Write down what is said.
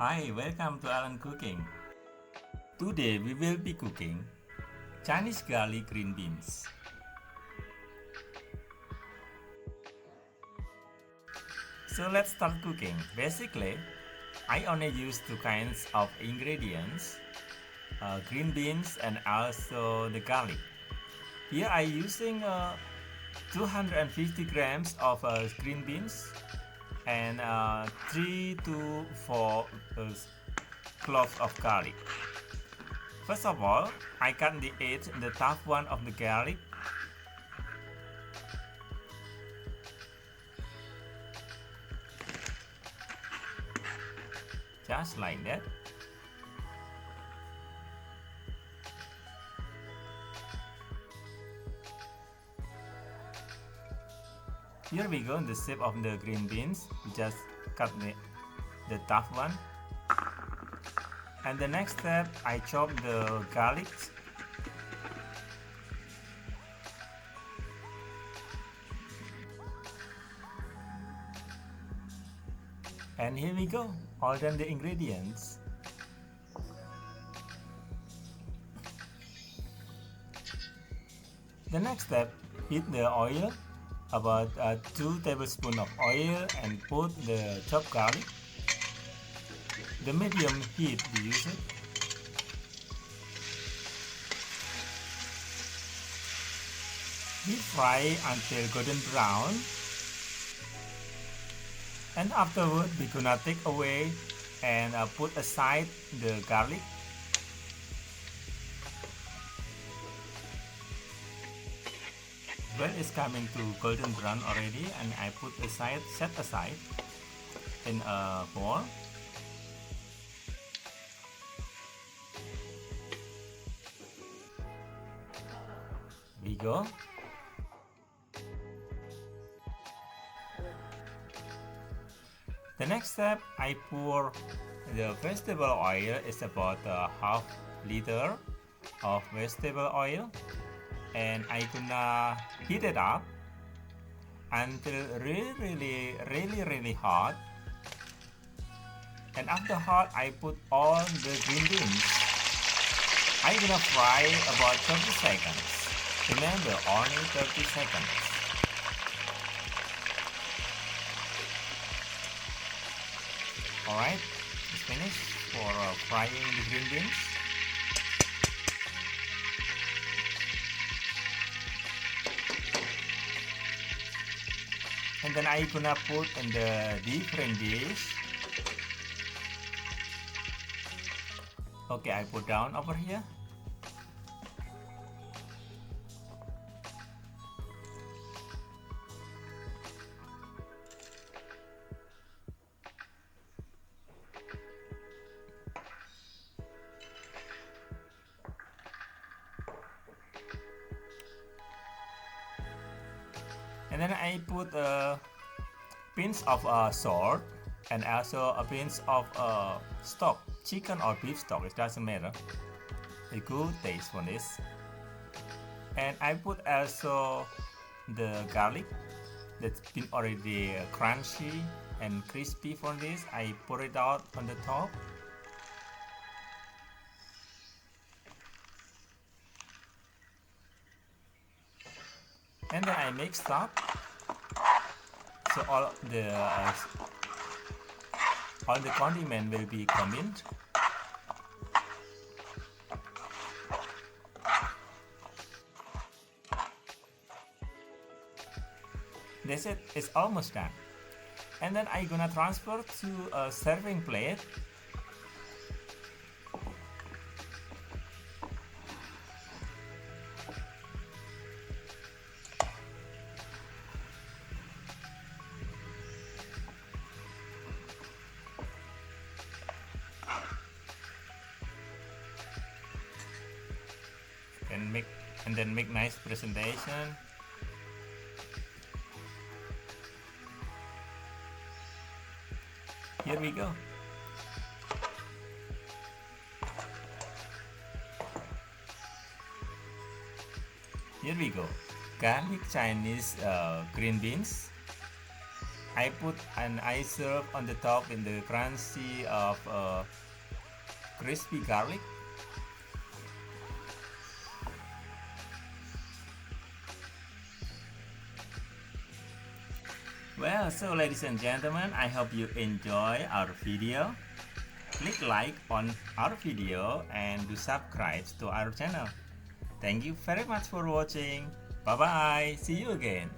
Hi, welcome to Alan Cooking. Today we will be cooking Chinese garlic green beans. So let's start cooking. Basically, I only use two kinds of ingredients, green beans and also the garlic. Here I using 250 grams of green beans and 3 to 4 cloves of garlic. First of all, I cut the top one of the garlic. Just like that. Here we go in the shape of the green beans. We just cut the top one. And the next step, I chop the garlic. And here we go, all done the ingredients. The next step, heat the oil, about 2 tablespoons of oil, and put the chopped garlic. The medium heat we use it. Deep fry until golden brown. And afterward, we're gonna take away and put aside the garlic. When it's coming to golden brown already, and I set aside in a bowl. We go. The next step, I pour the vegetable oil. It's about half liter of vegetable oil, and I gonna heat it up until really hot. And after hot, I put all the green beans. I gonna fry about 30 seconds. Remember, only 30 seconds. Alright, it's finished for frying the green beans. And then I gonna put in the different dish. Okay, I put down over here. And then I put a pinch of salt and also a pinch of stock, chicken or beef stock, it doesn't matter. A good taste for this. And I put also the garlic that's been already crunchy and crispy for this. I pour it out on the top. And then I mix up so all the condiment will be combined. That's it, it's almost done. And then I gonna transfer to a serving plate. And then make nice presentation. Here we go. Here we go. Garlic Chinese green beans. I serve on the top in the crunchy of crispy garlic. Well, so ladies and gentlemen, I hope you enjoy our video. Click like on our video and do subscribe to our channel. Thank you very much for watching. Bye bye. See you again.